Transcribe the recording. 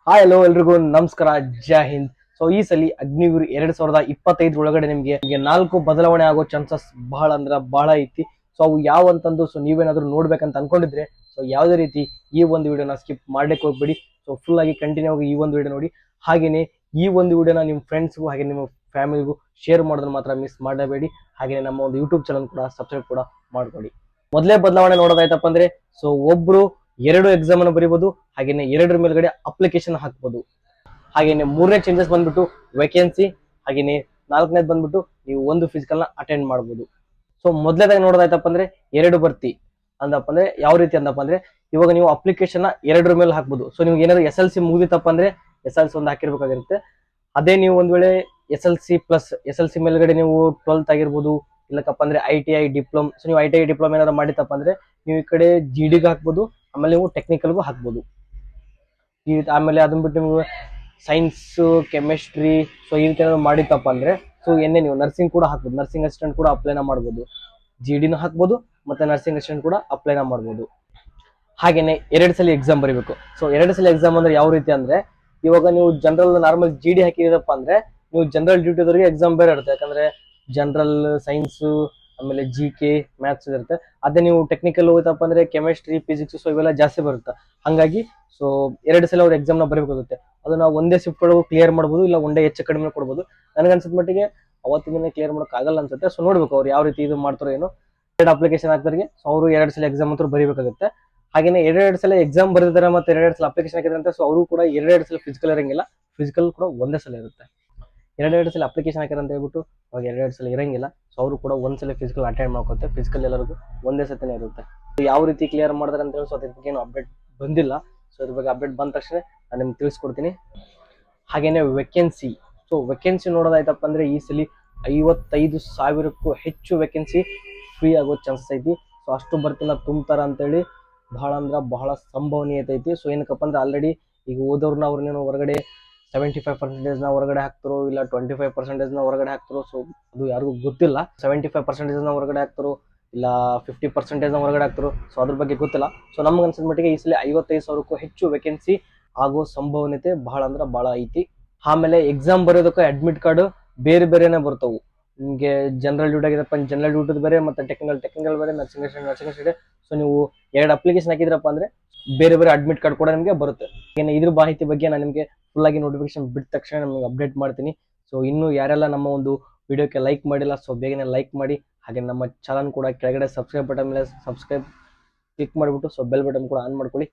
Hi hello ಎಲ್ರಿಗೂ ನಮಸ್ಕಾರ, ಜೈ Hind. So ಈ ಸಲ ಅಗ್ನಿವೀರ್ 2025 ಒಳಗಡೆ ನಿಮ್ಗೆ 4 ಬದಲಾವಣೆ ಆಗೋ ಚಾನ್ಸಸ್ ಬಹಳ ಅಂದ್ರ ಬಹಳ ಐತಿ. ಸೊ ಅವು ಯಾವ ಅಂತಂದು ಸೊ ನೀವೇನಾದ್ರೂ ನೋಡ್ಬೇಕಂತ ಅನ್ಕೊಂಡಿದ್ರೆ ಸೊ ಯಾವುದೇ ರೀತಿ ಈ ಒಂದು ವಿಡಿಯೋನ ಸ್ಕಿಪ್ ಮಾಡ್ಲಿಕ್ಕೆ ಹೋಗ್ಬೇಡಿ. ಸೊ ಫುಲ್ ಆಗಿ ಕಂಟಿನ್ಯೂ ಆಗಿ ಈ ಒಂದು ವಿಡಿಯೋ ನೋಡಿ. ಹಾಗೇನೆ ಈ ಒಂದು ವಿಡಿಯೋನ ನಿಮ್ಮ ಫ್ರೆಂಡ್ಸ್ಗೂ ಹಾಗೆ ನಿಮ್ಮ ಫ್ಯಾಮಿಲಿಗೂ ಶೇರ್ ಮಾಡೋದನ್ನ ಮಾತ್ರ ಮಿಸ್ ಮಾಡಬೇಡಿ. ಹಾಗೆ ನಮ್ಮ ಒಂದು ಯೂಟ್ಯೂಬ್ ಚಾನಲ್ ಕೂಡ ಸಬ್ಸ್ಕ್ರೈಬ್ ಕೂಡ ಮಾಡ್ಕೊಳ್ಳಿ. ಮೊದಲೇ ಬದಲಾವಣೆ ನೋಡೋದಾಯ್ತಪ್ಪ ಅಂದ್ರೆ ಸೊ ಒಬ್ರು 2 ಎಕ್ಸಾಮ್ ಅನ್ನು ಬರೀಬಹುದು, ಹಾಗೇನೆ 2 ಮೇಲ್ಗಡೆ ಅಪ್ಲಿಕೇಶನ್ ಹಾಕ್ಬಹುದು. ಹಾಗೇನೆ 3ನೇ ಚೇಂಜಸ್ ಬಂದ್ಬಿಟ್ಟು ವೇಕೆನ್ಸಿ, ಹಾಗೇನೆ 4ನೇದು ಬಂದ್ಬಿಟ್ಟು ನೀವು ಒಂದು ಫಿಸಿಕಲ್ ನ ಅಟೆಂಡ್ ಮಾಡಬಹುದು. ಸೊ ಮೊದಲೇದಾಗಿ ನೋಡೋದಾಯ್ತಪ್ಪ ಅಂದ್ರೆ 2 ಭರ್ತಿ ಅಂದಪ್ಪ ಅಂದ್ರೆ ಯಾವ ರೀತಿ ಅಂದಪ್ಪ ಅಂದ್ರೆ ಇವಾಗ ನೀವು ಅಪ್ಲಿಕೇಶನ್ ನ 2 ಮೇಲೆ ಹಾಕ್ಬಹುದು. ಸೊ ನಿಮ್ಗೆ ಏನಾದ್ರು SLC ಮುಗಿದಿತ್ತಪ್ಪ ಅಂದ್ರೆ SLC ಒಂದು ಹಾಕಿರ್ಬೇಕಾಗಿರುತ್ತೆ. ಅದೇ ನೀವು ಒಂದ್ ವೇಳೆ SLC ಮೇಲ್ಗಡೆ ನೀವು 12th ಆಗಿರ್ಬೋದು, ಇಲ್ಲಕ್ಕಪ್ಪ ಅಂದ್ರೆ ITI ಡಿಪ್ಲೊಮ್. ಸೊ ನೀವು ITI ಡಿಪ್ಲೊಮ್ ಏನಾದ್ರು ಮಾಡಿತ್ತಪ್ಪ ಅಂದ್ರೆ ನೀವು ಈ ಕಡೆ GDಗೆ ಹಾಕ್ಬೋದು, ಆಮೇಲೆ ನೀವು ಟೆಕ್ನಿಕಲ್ಗೂ ಹಾಕ್ಬೋದು. ಆಮೇಲೆ ಅದನ್ನ ಬಿಟ್ಟು ನೀವು ಸೈನ್ಸ್, ಕೆಮಿಸ್ಟ್ರಿ ಸೊ ಈ ರೀತಿ ಏನಾದ್ರು ಮಾಡಿತ್ತಪ್ಪ ಅಂದ್ರೆ ಸೊ ನೀವು ನರ್ಸಿಂಗ್ ಕೂಡ ಹಾಕ್ಬೋದು. ನರ್ಸಿಂಗ್ ಅಸಿಸ್ಟೆಂಟ್ ಕೂಡ ಅಪ್ಲೈನ ಮಾಡ್ಬೋದು, GDನೂ ಹಾಕ್ಬೋದು, ಮತ್ತೆ ನರ್ಸಿಂಗ್ ಅಸಿಸ್ಟೆಂಟ್ ಕೂಡ ಅಪ್ಲೈನ ಮಾಡ್ಬೋದು. ಹಾಗೇನೆ 2 ಸಲ ಎಕ್ಸಾಮ್ ಬರೀಬೇಕು. ಸೊ 2 ಸಲ ಎಕ್ಸಾಮ್ ಅಂದ್ರೆ ಯಾವ ರೀತಿ ಅಂದ್ರೆ ಇವಾಗ ನೀವು ಜನರಲ್ ನಾರ್ಮಲ್ GD ಹಾಕಿದೀರಪ್ಪ ಅಂದ್ರೆ ನೀವು ಜನರಲ್ ಡ್ಯೂಟಿದವರಿಗೆ ಎಕ್ಸಾಮ್ ಬೇರೆ ಇರುತ್ತೆ. ಯಾಕಂದ್ರೆ ಜನರಲ್ ಸೈನ್ಸ್, ಆಮೇಲೆ GK ಮ್ಯಾಥ್ಸ್ ಇರುತ್ತೆ. ಅದೇ ನೀವು ಟೆಕ್ನಿಕಲ್ ಹೋಯ್ತಪ್ಪ ಅಂದ್ರೆ ಕೆಮಿಸ್ಟ್ರಿ, ಫಿಸಿಕ್ಸ್ ಸೊ ಇವೆಲ್ಲ ಜಾಸ್ತಿ ಬರುತ್ತೆ. ಹಂಗಾಗಿ ಸೊ 2 ಸಲ ಅವ್ರ ಎಕ್ಸಾಮ್ ನ ಬರೀಬೇಕಾಗುತ್ತೆ. ಅದು ನಾವು ಒಂದೇ ಶಿಫ್ಟ್ ಒಳಗೂ ಕ್ಲಿಯರ್ ಮಾಡ್ಬೋದು, ಇಲ್ಲ ಒಂದೇ ಹೆಚ್ಚು ಕಡಿಮೆ ಕೊಡ್ಬೋದು. ನನಗನ್ಸಿದ ಮಟ್ಟಿಗೆ ಅವತ್ತಿನ ಕ್ಲಿಯರ್ ಮಾಡೋಕ್ ಆಗಲ್ಲ ಅನ್ಸುತ್ತೆ. ಸೊ ನೋಡ್ಬೇಕು ಅವ್ರು ಯಾವ ರೀತಿ ಇದು ಮಾಡ್ತಾರೋ ಏನೋ. 2 ಅಪ್ಲಿಕೇಶನ್ ಹಾಕ್ದವ್ರಿಗೆ ಸೊ ಅವರು 2 ಸಲ ಎಕ್ಸಾಮ್ ಅಂತೂ ಬರೀಬೇಕಾಗುತ್ತೆ. ಹಾಗೇನೆ 2 ಸಲ ಎಕ್ಸಾಮ್ ಬರೆದಿದ್ದಾರೆ ಮತ್ತೆ 2 ಸಲ ಅಪ್ಲಿಕೇಶನ್ ಹಾಕಿದ್ರೆ ಸೊ ಅವರು ಕೂಡ 2 ಸಲ ಫಿಸಿಕಲ್ ಇರಂಗಿಲ್ಲ. ಫಿಸಿಕಲ್ ಕೂಡ ಒಂದೇ ಸಲ ಇರುತ್ತೆ. 2 ಸಲ ಅಪ್ಲಿಕೇಶನ್ ಹಾಕಿರ ಅಂತ ಹೇಳ್ಬಿಟ್ಟು ಅವಾಗ 2 ಸಲ ಇರಂಗಿಲ್ಲ. ಸೊ ಅವರು ಕೂಡ ಒಂದ್ಸಲ ಫಿಸಿಕಲ್ ಅಟೆಂಡ್ ಮಾಡ್ಕೊತಾರೆ. ಫಿಸಿಕಲ್ ಎಲ್ಲರಿಗೂ ಒಂದೇ ಸತಿನೇ ಇರುತ್ತೆ. ಯಾವ ರೀತಿ ಕ್ಲಿಯರ್ ಮಾಡ್ತಾರೆ ಅಂತ ಹೇಳಿ ಸೊ ಅದ್ರ ಬಗ್ಗೆ ಏನು ಅಪ್ಡೇಟ್ ಬಂದಿಲ್ಲ. ಸೊ ಅದ್ರ ಬಗ್ಗೆ ಅಪ್ಡೇಟ್ ಬಂದ ತಕ್ಷಣ ನಾನು ನಿಮ್ಗೆ ತಿಳಿಸ್ಕೊಡ್ತೀನಿ. ಹಾಗೇನೆ ವೇಕೆನ್ಸಿ. ಸೊ ವೇಕೆನ್ಸಿ ನೋಡೋದಾಯ್ತಪ್ಪ ಅಂದ್ರೆ ಈ ಸಲ 55,000ಕ್ಕೂ ಹೆಚ್ಚು ವೇಕೆನ್ಸಿ ಫ್ರೀ ಆಗೋ ಚಾನ್ಸಸ್ ಐತಿ. ಸೊ ಅಷ್ಟು ಬರ್ತಿಲ್ಲ ತುಂಬ್ತಾರ ಅಂತೇಳಿ ಬಹಳ ಅಂದ್ರ ಬಹಳ ಸಂಭವನೀಯತೆ ಐತಿ. ಸೊ ಏನಕ್ಕಪ್ಪ ಅಂದ್ರೆ ಆಲ್ರೆಡಿ ಈಗ ಓದೋರ್ನ ಅವ್ರನ್ನೇನೋ ಹೊರಗಡೆ 75% ಹೊರಗಡೆ ಹಾಕ್ತಾರೋ, ಇಲ್ಲ 25% ಹೊರಗಡೆ ಹಾಕ್ತಾರೋ. ಸೊ ಅದು ಯಾರಿಗೂ ಗೊತ್ತಿಲ್ಲ. 75% ಹೊರಗಡೆ ಹಾಕ್ತಾರೋ, ಇಲ್ಲ 50% ಹೊರಗಡೆ ಹಾಕ್ತಾರೋ. ಸೊ ಅದ್ರ ಬಗ್ಗೆ ಗೊತ್ತಿಲ್ಲ. ಸೊ ನಮ್ಗೆ ಅನ್ಸಿದ ಮಟ್ಟಿಗೆ ಈ ಸಲ 55,000ಕ್ಕೂ ಹೆಚ್ಚು ವೇಕೆನ್ಸಿ ಆಗೋ ಸಂಭವನೀಯತೆ ಬಹಳ ಅಂದ್ರ ಬಹಳ ಐತಿ. ಆಮೇಲೆ ಎಕ್ಸಾಮ್ ಬರೋದಕ್ಕೆ ಅಡ್ಮಿಟ್ ಕಾರ್ಡ್ ಬೇರೆ ಬೇರೆನೆ ಬರ್ತಾವು. ನಿಮ್ಗೆ ಜನರಲ್ ಡ್ಯೂಟಿ ಆಗಿದಪ್ಪ ಜನರಲ್ ಡ್ಯೂಟಿ ಬೇರೆ, ಮತ್ತೆ ಟೆಕ್ನಿಕಲ್ ಬೇರೆ, ನರ್ಸಿಂಗ್ ಅಸಿಸ್ಟೆಂಟ್. ಸೊ ನೀವು 2 ಅಪ್ಲಿಕೇಶನ್ ಹಾಕಿದ್ರಪ್ಪ ಅಂದ್ರೆ ಬೇರೆ ಬೇರೆ ಅಡ್ಮಿಟ್ ಕಾರ್ಡ್ ಕೂಡ ನಿಮಗೆ ಬರುತ್ತೆ. ಇದ್ರ ಮಾಹಿತಿ ಬಗ್ಗೆ ನಾನು ನಿಮಗೆ ಫುಲ್ ಆಗಿ ನೋಟಿಫಿಕೇಶನ್ ಬಿಟ್ಟ ತಕ್ಷಣ ನಿಮಗೆ ಅಪ್ಡೇಟ್ ಮಾಡ್ತೀನಿ. ಸೊ ಇನ್ನು ಯಾರೆಲ್ಲ ನಮ್ಮ ಒಂದು ವಿಡಿಯೋಕ್ಕೆ ಲೈಕ್ ಮಾಡಿಲ್ಲ ಸೊ ಬೇಗನೆ ಲೈಕ್ ಮಾಡಿ. ಹಾಗೆ ನಮ್ಮ ಚಾನಲ್ ಕೂಡ ಕೆಳಗಡೆ ಸಬ್ಸ್ಕ್ರೈಬ್ ಬಟನ್ ಮೇಲೆ ಸಬ್ಸ್ಕ್ರೈಬ್ ಕ್ಲಿಕ್ ಮಾಡಿಬಿಟ್ಟು ಸೊ ಬೆಲ್ ಬಟನ್ ಕೂಡ ಆನ್ ಮಾಡ್ಕೊಳ್ಳಿ.